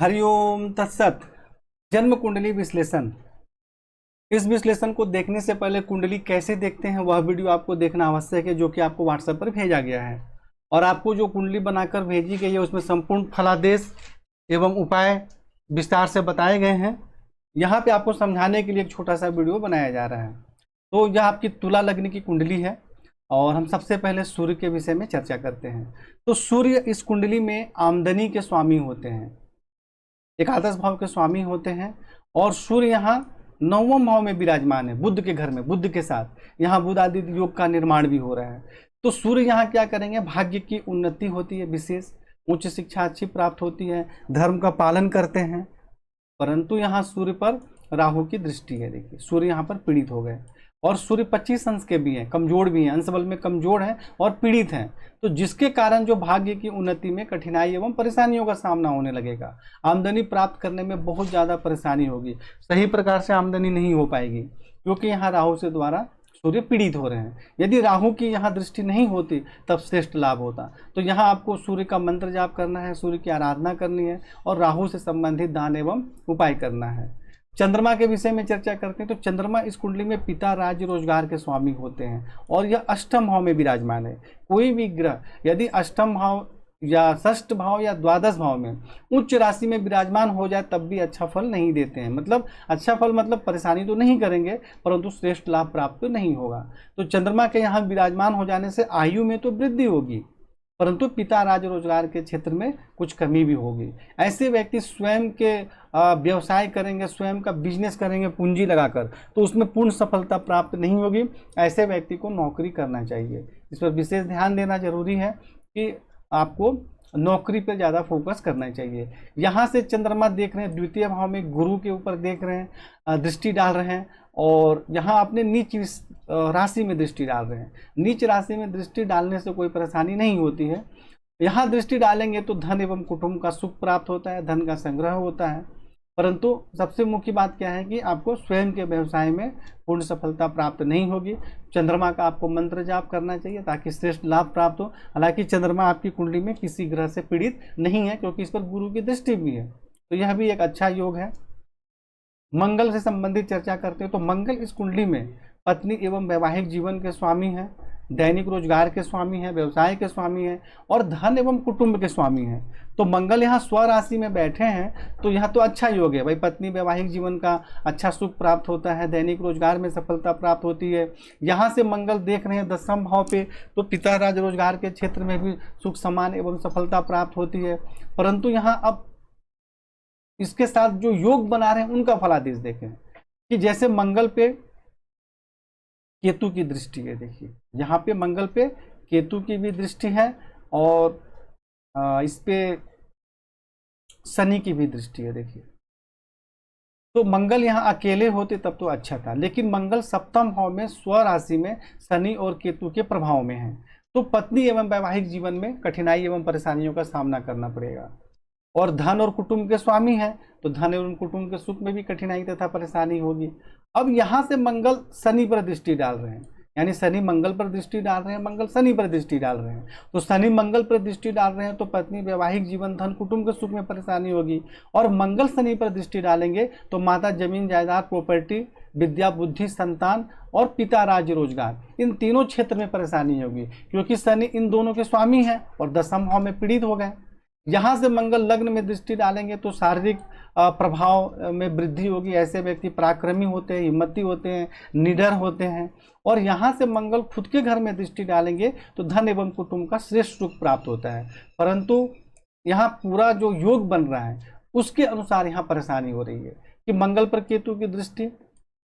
हरिओम तत्सत। जन्म कुंडली विश्लेषण। इस विश्लेषण को देखने से पहले कुंडली कैसे देखते हैं वह वीडियो आपको देखना आवश्यक है, जो कि आपको व्हाट्सएप पर भेजा गया है। और आपको जो कुंडली बनाकर भेजी गई है उसमें संपूर्ण फलादेश एवं उपाय विस्तार से बताए गए हैं। यहाँ पे आपको समझाने के लिए एक छोटा सा वीडियो बनाया जा रहा है। तो यह आपकी तुला लग्न की कुंडली है और हम सबसे पहले सूर्य के विषय में चर्चा करते हैं। तो सूर्य इस कुंडली में आमदनी के स्वामी होते हैं, एकादश भाव के स्वामी होते हैं। और सूर्य यहाँ नवम भाव में विराजमान है, बुध के घर में, बुध के साथ यहाँ बुध आदि योग का निर्माण भी हो रहा है। तो सूर्य यहाँ क्या करेंगे, भाग्य की उन्नति होती है, विशेष उच्च शिक्षा अच्छी प्राप्त होती है, धर्म का पालन करते हैं। परंतु यहाँ सूर्य पर राहु की दृष्टि है। देखिए सूर्य यहाँ पर पीड़ित हो गए और सूर्य 25 अंश के भी हैं, कमजोर भी हैं, अंश बल में कमजोर हैं और पीड़ित हैं। तो जिसके कारण जो भाग्य की उन्नति में कठिनाई एवं परेशानियों का सामना होने लगेगा। आमदनी प्राप्त करने में बहुत ज़्यादा परेशानी होगी, सही प्रकार से आमदनी नहीं हो पाएगी, क्योंकि यहाँ राहु से द्वारा सूर्य पीड़ित हो रहे हैं। यदि राहु की यहाँ दृष्टि नहीं होती तब श्रेष्ठ लाभ होता। तो यहाँ आपको सूर्य का मंत्र जाप करना है, सूर्य की आराधना करनी है और राहु से संबंधित दान एवं उपाय करना है। चंद्रमा के विषय में चर्चा करते हैं। तो चंद्रमा इस कुंडली में पिता राज्य रोजगार के स्वामी होते हैं और यह अष्टम भाव में विराजमान है। कोई भी ग्रह यदि अष्टम भाव या षष्ठ भाव या द्वादश भाव में उच्च राशि में विराजमान हो जाए तब भी अच्छा फल नहीं देते हैं। मतलब अच्छा फल मतलब परेशानी तो नहीं करेंगे, परंतु श्रेष्ठ लाभ प्राप्त तो नहीं होगा। तो चंद्रमा के यहाँ विराजमान हो जाने से आयु में तो वृद्धि होगी, परंतु पिता राज रोजगार के क्षेत्र में कुछ कमी भी होगी। ऐसे व्यक्ति स्वयं के व्यवसाय करेंगे, स्वयं का बिजनेस करेंगे पूंजी लगाकर, तो उसमें पूर्ण सफलता प्राप्त नहीं होगी। ऐसे व्यक्ति को नौकरी करना चाहिए। इस पर विशेष ध्यान देना जरूरी है कि आपको नौकरी पर ज़्यादा फोकस करना चाहिए। यहाँ से चंद्रमा देख रहे हैं, द्वितीय भाव में गुरु के ऊपर देख रहे हैं, दृष्टि डाल रहे हैं और यहाँ अपने नीच राशि में दृष्टि डाल रहे हैं। नीच राशि में दृष्टि डालने से कोई परेशानी नहीं होती है। यहाँ दृष्टि डालेंगे तो धन एवं कुटुंब का सुख प्राप्त होता है, धन का संग्रह होता है। परंतु सबसे मुख्य बात क्या है कि आपको स्वयं के व्यवसाय में पूर्ण सफलता प्राप्त नहीं होगी। चंद्रमा का आपको मंत्र जाप करना चाहिए ताकि श्रेष्ठ लाभ प्राप्त हो। हालांकि चंद्रमा आपकी कुंडली में किसी ग्रह से पीड़ित नहीं है, क्योंकि इस पर गुरु की दृष्टि भी है, तो यह भी एक अच्छा योग है। मंगल से संबंधित चर्चा करते हैं। तो मंगल इस कुंडली में पत्नी एवं वैवाहिक जीवन के स्वामी हैं, दैनिक रोजगार के स्वामी हैं, व्यवसाय के स्वामी हैं और धन एवं कुटुंब के स्वामी हैं। तो मंगल यहाँ स्व राशि में बैठे हैं, तो यहाँ तो अच्छा योग है भाई। पत्नी वैवाहिक जीवन का अच्छा सुख प्राप्त होता है, दैनिक रोजगार में सफलता प्राप्त होती है। यहाँ से मंगल देख रहे हैं दसम भाव पे, तो पिता राज रोजगार के क्षेत्र में भी सुख समान एवं सफलता प्राप्त होती है। परंतु यहाँ अब इसके साथ जो योग बना रहे हैं उनका फलादेश देखें कि जैसे मंगल पे केतु की दृष्टि है। देखिए यहाँ पे मंगल पे केतु की भी दृष्टि है और इस पे शनि की भी दृष्टि है। देखिए तो मंगल यहाँ अकेले होते तब तो अच्छा था, लेकिन मंगल सप्तम भाव में स्व राशि में शनि और केतु के प्रभाव में है, तो पत्नी एवं वैवाहिक जीवन में कठिनाई एवं परेशानियों का सामना करना पड़ेगा। और धन और कुटुंब के स्वामी हैं, तो धन एवं कुटुंब के सुख में भी कठिनाई तथा परेशानी होगी। अब यहाँ से मंगल शनि पर दृष्टि डाल रहे हैं, यानी शनि मंगल पर दृष्टि डाल रहे हैं, मंगल शनि पर दृष्टि डाल रहे हैं। तो शनि मंगल पर दृष्टि डाल रहे हैं तो पत्नी वैवाहिक जीवन धन कुटुंब के सुख में परेशानी होगी। और मंगल शनि पर दृष्टि डालेंगे तो माता जमीन जायदाद प्रॉपर्टी, विद्या बुद्धि संतान और पिता राज्य रोजगार, इन तीनों क्षेत्र में परेशानी होगी, क्योंकि शनि इन दोनों के स्वामी हैं और दसम भाव में पीड़ित हो गए। यहाँ से मंगल लग्न में दृष्टि डालेंगे तो शारीरिक प्रभाव में वृद्धि होगी। ऐसे व्यक्ति पराक्रमी होते हैं, हिम्मती होते हैं, निडर होते हैं। और यहाँ से मंगल खुद के घर में दृष्टि डालेंगे तो धन एवं कुटुंब का श्रेष्ठ सुख प्राप्त होता है। परंतु यहाँ पूरा जो योग बन रहा है उसके अनुसार यहाँ परेशानी हो रही है कि मंगल पर केतु की दृष्टि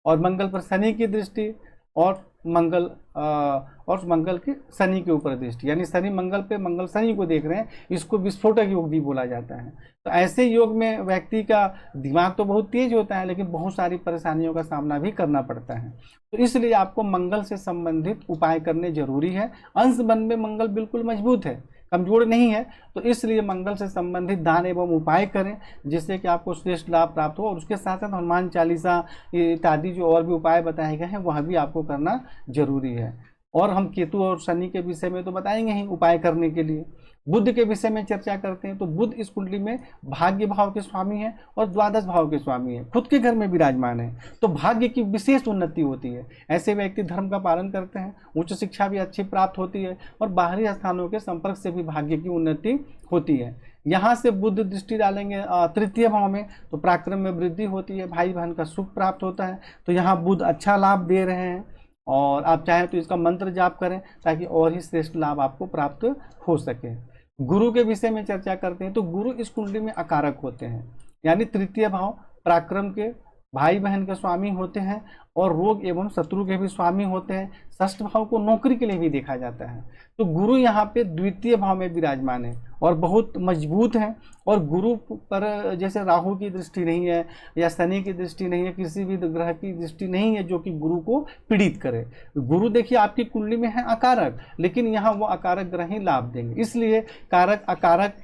और मंगल पर शनि की दृष्टि और मंगल के शनि के ऊपर दृष्टि, यानी शनि मंगल पे मंगल शनि को देख रहे हैं। इसको विस्फोटक योग भी बोला जाता है। तो ऐसे योग में व्यक्ति का दिमाग तो बहुत तेज होता है, लेकिन बहुत सारी परेशानियों का सामना भी करना पड़ता है। तो इसलिए आपको मंगल से संबंधित उपाय करने जरूरी है। अंश बन में मंगल बिल्कुल मजबूत है, कमजोर नहीं है, तो इसलिए मंगल से संबंधित दान एवं उपाय करें जिससे कि आपको श्रेष्ठ लाभ प्राप्त हो। और उसके साथ साथ हनुमान चालीसा इत्यादि जो और भी उपाय बताए गए हैं वह भी आपको करना जरूरी है। और हम केतु और शनि के विषय में तो बताएंगे ही उपाय करने के लिए। बुध के विषय में चर्चा करते हैं तो बुध इस कुंडली में भाग्य भाव के स्वामी है और द्वादश भाव के स्वामी है, खुद के घर में विराजमान है, तो भाग्य की विशेष उन्नति होती है। ऐसे व्यक्ति धर्म का पालन करते हैं, उच्च शिक्षा भी अच्छी प्राप्त होती है और बाहरी स्थानों के संपर्क से भी भाग्य की उन्नति होती है। यहाँ से बुध दृष्टि डालेंगे तृतीय भाव में तो पराक्रम में वृद्धि होती है, भाई बहन का सुख प्राप्त होता है। तो यहाँ बुध अच्छा लाभ दे रहे हैं और आप चाहें तो इसका मंत्र जाप करें ताकि और ही श्रेष्ठ लाभ आपको प्राप्त हो सके। गुरु के विषय में चर्चा करते हैं तो गुरु इस कुंडली में अकारक होते हैं, यानी तृतीय भाव पराक्रम के, भाई बहन के स्वामी होते हैं और रोग एवं शत्रु के भी स्वामी होते हैं। षष्ठ भाव को नौकरी के लिए भी देखा जाता है। तो गुरु यहाँ पे द्वितीय भाव में विराजमान है और बहुत मजबूत है। और गुरु पर जैसे राहु की दृष्टि नहीं है या शनि की दृष्टि नहीं है, किसी भी ग्रह की दृष्टि नहीं है जो कि गुरु को पीड़ित करे। गुरु देखिए आपकी कुंडली में है अकारक, लेकिन यहाँ वो अकारक ग्रह ही लाभ देंगे, इसलिए कारक अकारक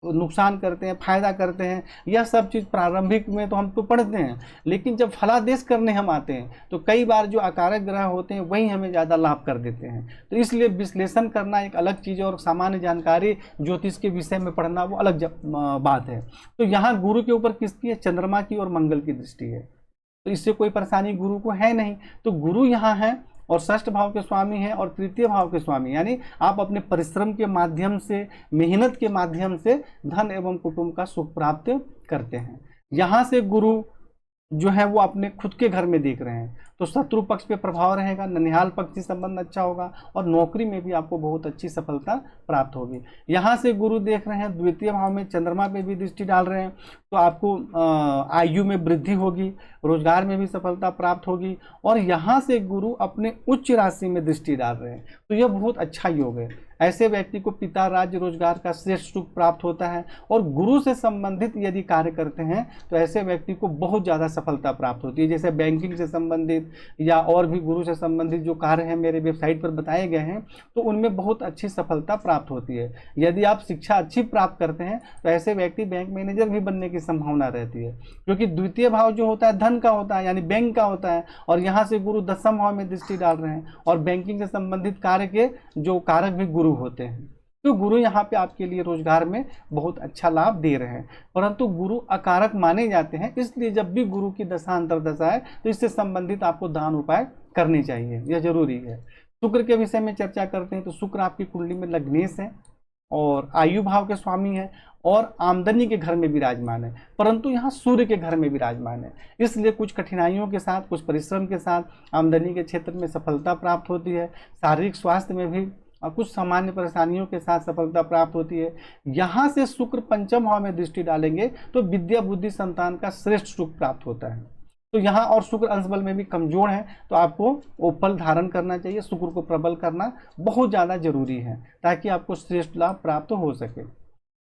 नुकसान करते हैं, फायदा करते हैं। यह सब चीज़ प्रारंभिक में तो हम तो पढ़ते हैं, लेकिन जब फलादेश करने हम आते हैं तो कई बार जो अकारक ग्रह होते हैं वही हमें ज़्यादा लाभ कर देते हैं। तो इसलिए विश्लेषण करना एक अलग चीज़ है और सामान्य जानकारी ज्योतिष के विषय में पढ़ना वो अलग बात है। तो यहाँ गुरु के ऊपर किसकी है? चंद्रमा की और मंगल की दृष्टि है, तो इससे कोई परेशानी गुरु को है नहीं। तो गुरु यहाँ है और षष्ठ भाव के स्वामी हैं और तृतीय भाव के स्वामी, यानी आप अपने परिश्रम के माध्यम से, मेहनत के माध्यम से धन एवं कुटुंब का सुख प्राप्त करते हैं। यहाँ से गुरु जो है वो अपने खुद के घर में देख रहे हैं तो शत्रु पक्ष पे प्रभाव रहेगा, ननिहाल पक्ष से संबंध अच्छा होगा और नौकरी में भी आपको बहुत अच्छी सफलता प्राप्त होगी। यहाँ से गुरु देख रहे हैं द्वितीय भाव में, चंद्रमा पे भी दृष्टि डाल रहे हैं तो आपको आयु में वृद्धि होगी, रोजगार में भी सफलता प्राप्त होगी। और यहाँ से गुरु अपने उच्च राशि में दृष्टि डाल रहे हैं तो यह बहुत अच्छा योग है। ऐसे व्यक्ति को पिता राज्य रोजगार का श्रेष्ठ सुख प्राप्त होता है और गुरु से संबंधित यदि कार्य करते हैं तो ऐसे व्यक्ति को बहुत ज़्यादा सफलता प्राप्त होती है। जैसे बैंकिंग से संबंधित या और भी गुरु से संबंधित जो कार्य हैं मेरे वेबसाइट पर बताए गए हैं तो उनमें बहुत अच्छी सफलता प्राप्त होती है। यदि आप शिक्षा अच्छी प्राप्त करते हैं तो ऐसे व्यक्ति बैंक मैनेजर भी बनने की संभावना रहती है, क्योंकि द्वितीय भाव जो होता है धन का होता है, यानी बैंक का होता है। और यहाँ से गुरु दसम भाव में दृष्टि डाल रहे हैं और बैंकिंग से संबंधित कार्य के जो कारक भी गुरु होते हैं। तो गुरु यहाँ पे आपके लिए रोजगार में बहुत अच्छा लाभ दे रहे हैं, परंतु गुरु अकारक माने जाते हैं, इसलिए जब भी गुरु की दशा अंतर्दशा है तो इससे संबंधित आपको दान उपाय करने चाहिए, यह जरूरी है। शुक्र के विषय में चर्चा करते हैं तो शुक्र आपकी कुंडली में लग्नेश है और आयु भाव के स्वामी है और आमदनी के घर में विराजमान है, परंतु यहाँ सूर्य के घर में विराजमान है, इसलिए कुछ कठिनाइयों के साथ, कुछ परिश्रम के साथ आमदनी के क्षेत्र में सफलता प्राप्त होती है। शारीरिक स्वास्थ्य में भी कुछ सामान्य परेशानियों के साथ सफलता प्राप्त होती है। यहाँ से शुक्र पंचम भाव में दृष्टि डालेंगे तो विद्या बुद्धि संतान का श्रेष्ठ सुख प्राप्त होता है। तो यहाँ और शुक्र अंश बल में भी कमजोर है तो आपको ओपल धारण करना चाहिए, शुक्र को प्रबल करना बहुत ज़्यादा जरूरी है ताकि आपको श्रेष्ठ लाभ प्राप्त हो सके।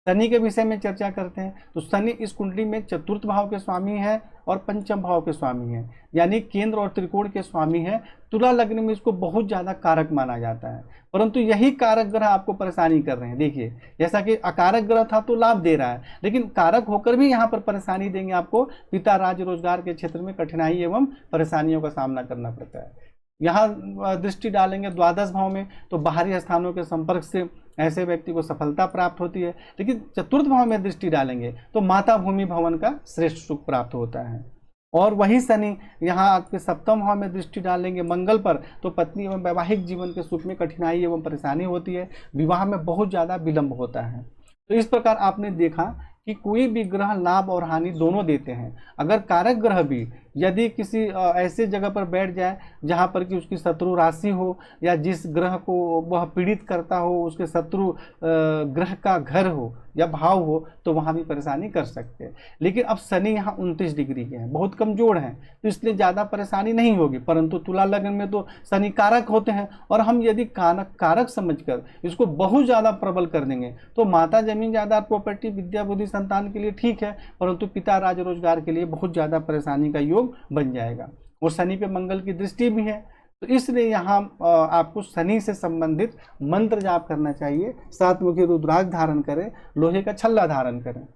शनि के विषय में चर्चा करते हैं तो शनि इस कुंडली में चतुर्थ भाव के स्वामी है और पंचम भाव के स्वामी है, यानी केंद्र और त्रिकोण के स्वामी है। तुला लग्न में इसको बहुत ज़्यादा कारक माना जाता है, परंतु यही कारक ग्रह आपको परेशानी कर रहे हैं। देखिए जैसा कि अकारक ग्रह था तो लाभ दे रहा है, लेकिन कारक होकर भी यहाँ पर परेशानी देंगे आपको। पिता राज्य रोजगार के क्षेत्र में कठिनाई एवं परेशानियों का सामना करना पड़ता है। यहाँ दृष्टि डालेंगे द्वादश भाव में तो बाहरी स्थानों के संपर्क से ऐसे व्यक्ति को सफलता प्राप्त होती है, लेकिन चतुर्थ भाव में दृष्टि डालेंगे तो माता भूमि भवन का श्रेष्ठ सुख प्राप्त होता है। और वही शनि यहाँ आपके सप्तम भाव में दृष्टि डालेंगे मंगल पर तो पत्नी एवं वैवाहिक जीवन के सुख में कठिनाई एवं परेशानी होती है, विवाह में बहुत ज़्यादा विलंब होता है। तो इस प्रकार आपने देखा कि कोई भी ग्रह लाभ और हानि दोनों देते हैं। अगर कारक ग्रह भी यदि किसी ऐसे जगह पर बैठ जाए जहाँ पर कि उसकी शत्रु राशि हो या जिस ग्रह को वह पीड़ित करता हो उसके शत्रु ग्रह का घर हो या भाव हो तो वहाँ भी परेशानी कर सकते हैं। लेकिन अब शनि यहाँ 29 डिग्री के हैं, बहुत कमजोर हैं, तो इसलिए ज़्यादा परेशानी नहीं होगी। परंतु तुला लग्न में तो शनि कारक होते हैं और हम यदि कारक समझकर इसको बहुत ज़्यादा प्रबल कर देंगे तो माता जमीन जायदाद प्रॉपर्टी विद्या बुद्धि संतान के लिए ठीक है, परंतु पिता राज रोजगार के लिए बहुत ज़्यादा परेशानी का योग बन जाएगा। और शनि पे मंगल की दृष्टि भी है, तो इसलिए यहाँ आपको शनि से संबंधित मंत्र जाप करना चाहिए। 7 मुखी रुद्राक्ष धारण करें, लोहे का छल्ला धारण करें।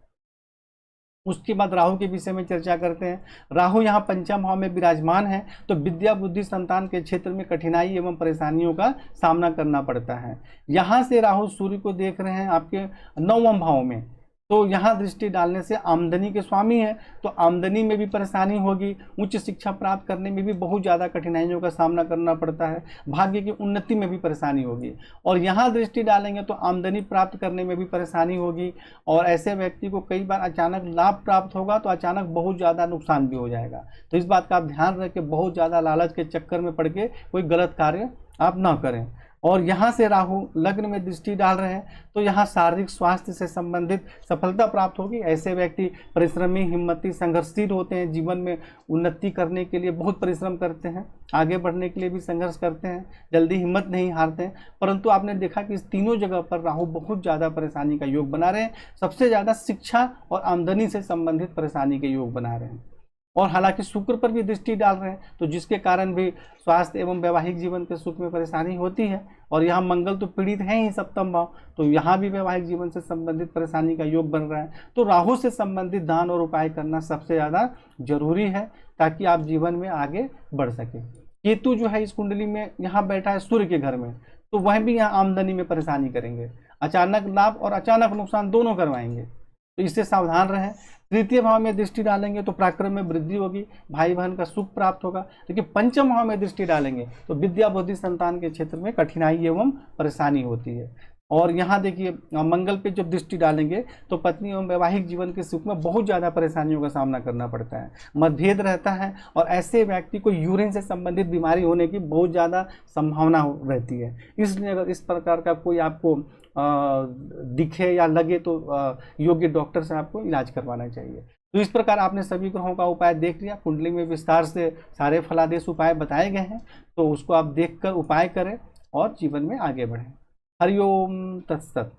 उसके बाद राहु के विषय में चर्चा करते हैं। राहु यहाँ पंचम भाव में विराजमान है, तो विद्या बुद्धि संतान के क्षेत्र में कठिनाई एवं परेशानियों का सामना करना पड़ता है। यहाँ से राहु सूर्य को देख रहे हैं आपके 9वें भाव में, तो यहाँ दृष्टि डालने से आमदनी के स्वामी है, तो आमदनी में भी परेशानी होगी, उच्च शिक्षा प्राप्त करने में भी बहुत ज़्यादा कठिनाइयों का सामना करना पड़ता है, भाग्य की उन्नति में भी परेशानी होगी। और यहाँ दृष्टि डालेंगे तो आमदनी प्राप्त करने में भी परेशानी होगी, और ऐसे व्यक्ति को कई बार अचानक लाभ प्राप्त होगा तो अचानक बहुत ज़्यादा नुकसान भी हो जाएगा। तो इस बात का आप ध्यान रखें, बहुत ज़्यादा लालच के चक्कर में पड़ के कोई गलत कार्य आप ना करें। और यहाँ से राहु लग्न में दृष्टि डाल रहे हैं, तो यहाँ शारीरिक स्वास्थ्य से संबंधित सफलता प्राप्त होगी। ऐसे व्यक्ति परिश्रमी, हिम्मती, संघर्षशील होते हैं, जीवन में उन्नति करने के लिए बहुत परिश्रम करते हैं, आगे बढ़ने के लिए भी संघर्ष करते हैं, जल्दी हिम्मत नहीं हारते हैं। परंतु आपने देखा कि इस तीनों जगह पर राहु बहुत ज़्यादा परेशानी का योग बना रहे हैं। सबसे ज़्यादा शिक्षा और आमदनी से संबंधित परेशानी के योग बना रहे हैं। और हालांकि शुक्र पर भी दृष्टि डाल रहे हैं, तो जिसके कारण भी स्वास्थ्य एवं वैवाहिक जीवन के सुख में परेशानी होती है। और यहाँ मंगल तो पीड़ित है ही सप्तम भाव, तो यहाँ भी वैवाहिक जीवन से संबंधित परेशानी का योग बन रहा है। तो राहु से संबंधित दान और उपाय करना सबसे ज़्यादा जरूरी है, ताकि आप जीवन में आगे बढ़ सके। केतु जो है इस कुंडली में यहाँ बैठा है सूर्य के घर में, तो वह भी यहाँ आमदनी में परेशानी करेंगे, अचानक लाभ और अचानक नुकसान दोनों करवाएंगे, तो इससे सावधान रहें। तृतीय भाव में दृष्टि डालेंगे तो पराक्रम में वृद्धि होगी, भाई बहन का सुख प्राप्त होगा। लेकिन पंचम भाव में दृष्टि डालेंगे तो विद्या बुद्धि संतान के क्षेत्र में कठिनाई एवं परेशानी होती है। और यहाँ देखिए मंगल पे जब दृष्टि डालेंगे तो पत्नी एवं वैवाहिक जीवन के सुख में बहुत ज़्यादा परेशानियों का सामना करना पड़ता है, मतभेद रहता है, और ऐसे व्यक्ति को यूरिन से संबंधित बीमारी होने की बहुत ज़्यादा संभावना रहती है। इसलिए अगर इस प्रकार का कोई आपको दिखे या लगे तो योग्य डॉक्टर से आपको इलाज करवाना चाहिए। तो इस प्रकार आपने सभी ग्रहों का उपाय देख लिया। कुंडली में विस्तार से सारे फलादेश उपाय बताए गए हैं, तो उसको आप देखकर उपाय करें और जीवन में आगे बढ़ें। हरिओम तत्सत।